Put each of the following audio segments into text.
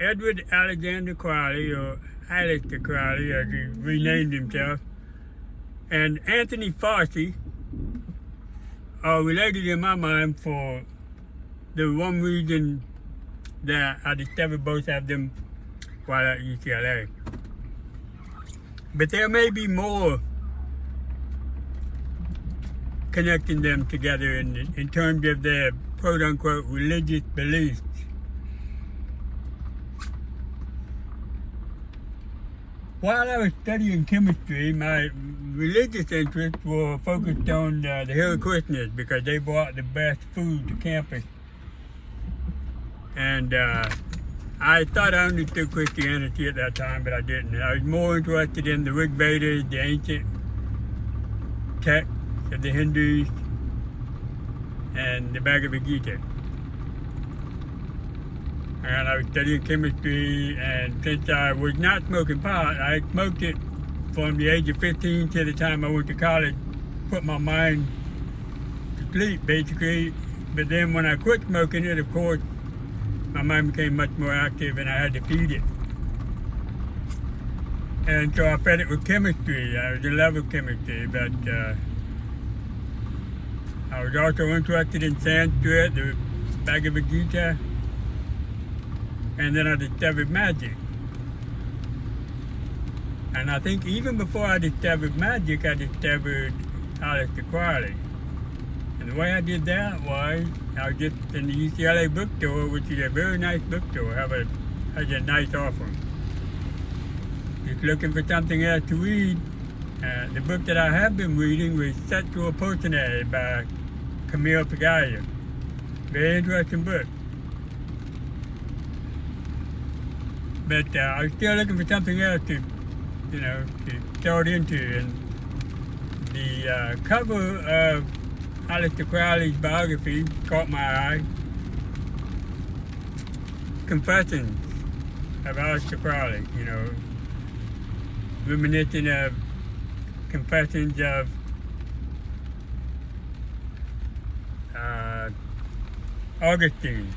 Edward Alexander Crowley, or Aleister Crowley, as he renamed himself, and Anthony Fauci are related in my mind for the one reason that I discovered both of them while at UCLA. But there may be more connecting them together in terms of their quote-unquote religious beliefs. While I was studying chemistry, my religious interests were focused on the Hare Krishnas because they brought the best food to campus. And I thought I understood Christianity at that time, but I didn't. I was more interested in the Rig Vedas, the ancient texts of the Hindus, and the Bhagavad Gita. And I was studying chemistry, and since I was not smoking pot, I smoked it from the age of 15 to the time I went to college, put my mind to sleep, basically. But then when I quit smoking it, of course, my mind became much more active and I had to feed it. And so I fed it with chemistry. I was in love with chemistry, but I was also interested in Sanskrit, the Bhagavad Gita, and then I discovered magic. And I think even before I discovered magic, I discovered Aleister Crowley. And the way I did that was, I was just in the UCLA bookstore, which is a very nice bookstore, has a nice offering. Just looking for something else to read. The book that I have been reading was Sexual Personality by Camille Paglia. Very interesting book. But I was still looking for something else to start into. And the cover of Aleister Crowley's biography caught my eye. Confessions of Aleister Crowley, reminiscent of Confessions of Augustine,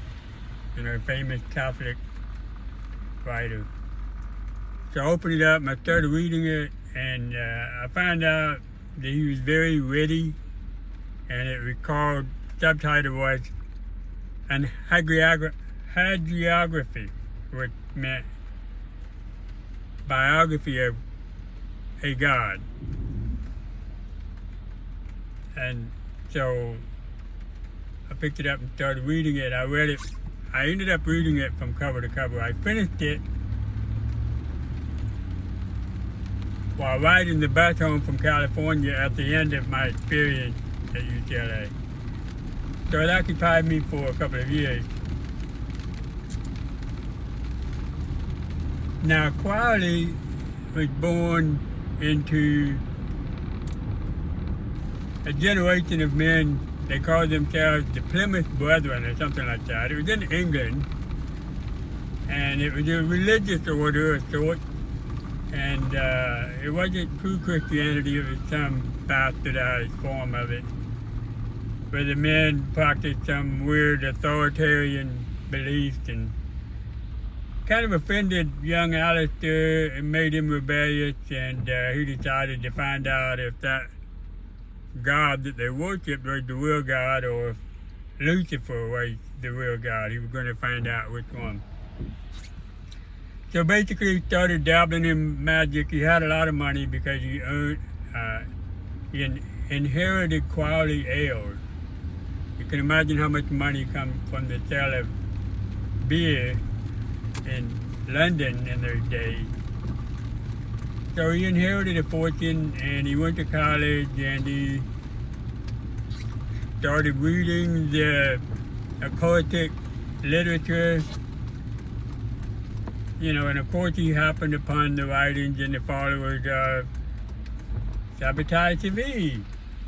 famous Catholic writer. So I opened it up and I started reading it, and I found out that he was very witty, and it recalled, subtitle was an hagiography, which meant biography of a god. And so I picked it up and started reading it. I read it. I ended up reading it from cover to cover. I finished it while riding the bus home from California at the end of my experience at UCLA. So it occupied me for a couple of years. Now, Crowley was born into a generation of men. They called themselves the Plymouth Brethren or something like that. It was in England, and it was a religious order of sorts, and it wasn't true Christianity. It was some bastardized form of it, where the men practiced some weird authoritarian beliefs and kind of offended young Aleister and made him rebellious, and he decided to find out if that God that they worshipped was the real God, or if Lucifer was the real God. He was going to find out which one. So basically he started dabbling in magic. He had a lot of money because he inherited Crowley ales. You can imagine how much money comes from the sale of beer in London in those days. So he inherited a fortune, and he went to college, and he started reading the occultic literature, and of course he happened upon the writings and the followers of Sabbatai Tzvi,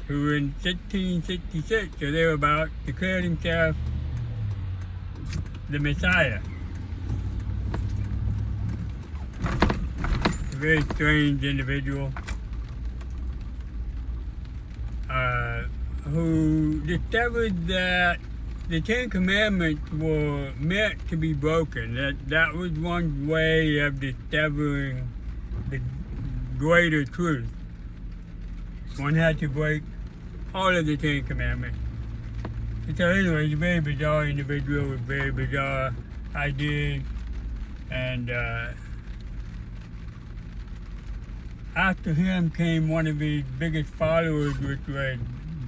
who in 1666 or thereabouts declared himself the Messiah. Very strange individual who discovered that the Ten Commandments were meant to be broken. That was one way of discovering the greater truth. One had to break all of the Ten Commandments. And so anyway, he's a very bizarre individual with very bizarre ideas. And after him came one of his biggest followers, which was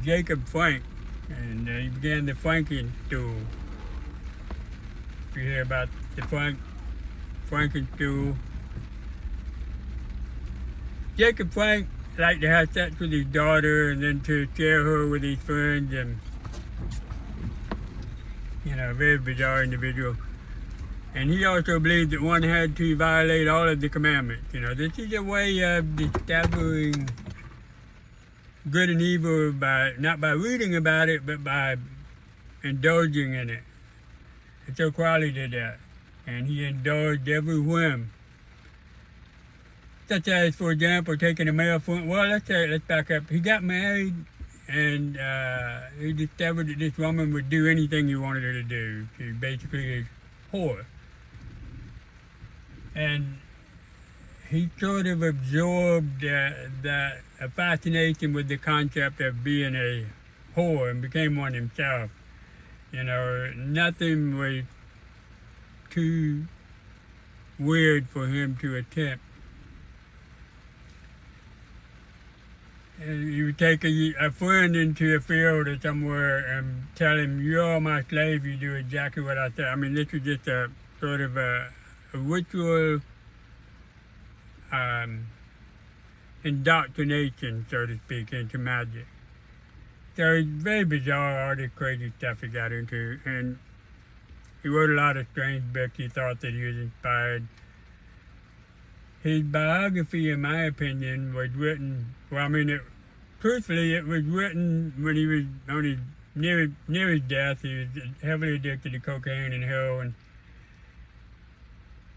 Jacob Frank. And he began the Franken stool. If you hear about the Franken stool. Jacob Frank liked to have sex with his daughter and then to share her with his friends, and a very bizarre individual. And he also believed that one had to violate all of the commandments. This is a way of discovering good and evil not by reading about it, but by indulging in it. And so Crowley did that. And he indulged every whim. Such as, for example, taking a male friend. Well, let's back up. He got married, and he discovered that this woman would do anything he wanted her to do. She was basically a whore. And he sort of absorbed that a fascination with the concept of being a whore and became one himself. Nothing was too weird for him to attempt. And you would take a friend into a field or somewhere and tell him, "You're my slave, you do exactly what I say." I mean, this was just a sort of a ritual indoctrination, so to speak, into magic. So it's very bizarre, all this crazy stuff he got into. And he wrote a lot of strange books. He thought that he was inspired. His biography, in my opinion, was written, truthfully, it was written when he was on his near his death. He was heavily addicted to cocaine and heroin.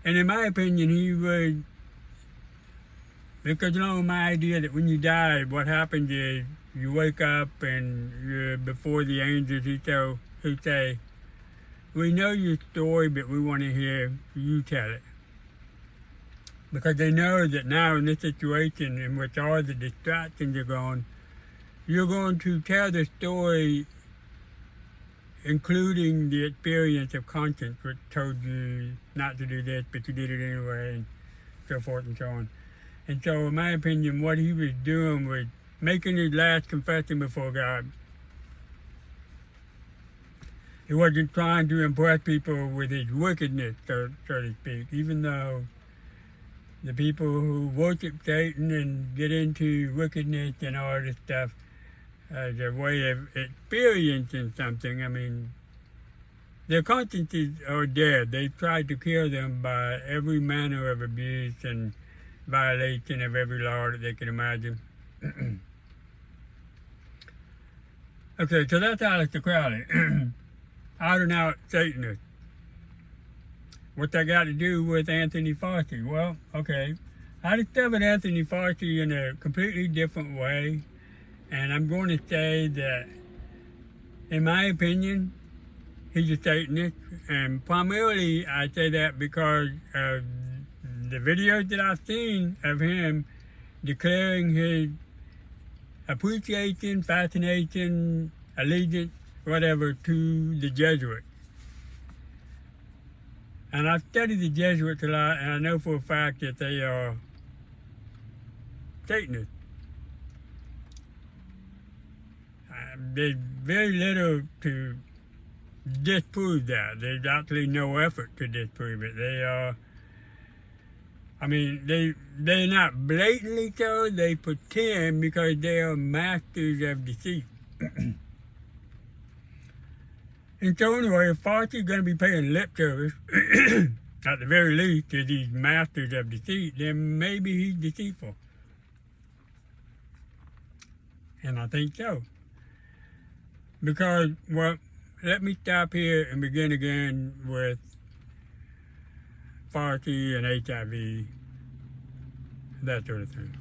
And in my opinion, he was, because along with my idea that when you die, what happens is you wake up and you're before the angels who say, "We know your story, but we want to hear you tell it." Because they know that now in this situation in which all the distractions are gone, you're going to tell the story including the experience of conscience, which told you not to do this, but you did it anyway, and so forth and so on. And so, in my opinion, what he was doing was making his last confession before God. He wasn't trying to impress people with his wickedness, so to speak, even though the people who worship Satan and get into wickedness and all this stuff as a way of experiencing something, I mean, their consciences are dead. They've tried to kill them by every manner of abuse and violation of every law that they can imagine. Okay, so that's Aleister Crowley. Out and out Satanist. What's that got to do with Anthony Fauci? Well, okay, I discovered Anthony Fauci in a completely different way, and I'm going to say that, in my opinion, he's a Satanist, and primarily I say that because of the videos that I've seen of him declaring his appreciation, fascination, allegiance, whatever, to the Jesuits. And I've studied the Jesuits a lot, and I know for a fact that they are Satanists. There's very little to disprove that. There's actually no effort to disprove it. They are, they're not blatantly so, they pretend because they are masters of deceit. And so anyway, if Fauci's going to be paying lip service, at the very least, to these masters of deceit, then maybe he's deceitful. And I think so. Because, well, let me stop here and begin again with Fauci and HIV, that sort of thing.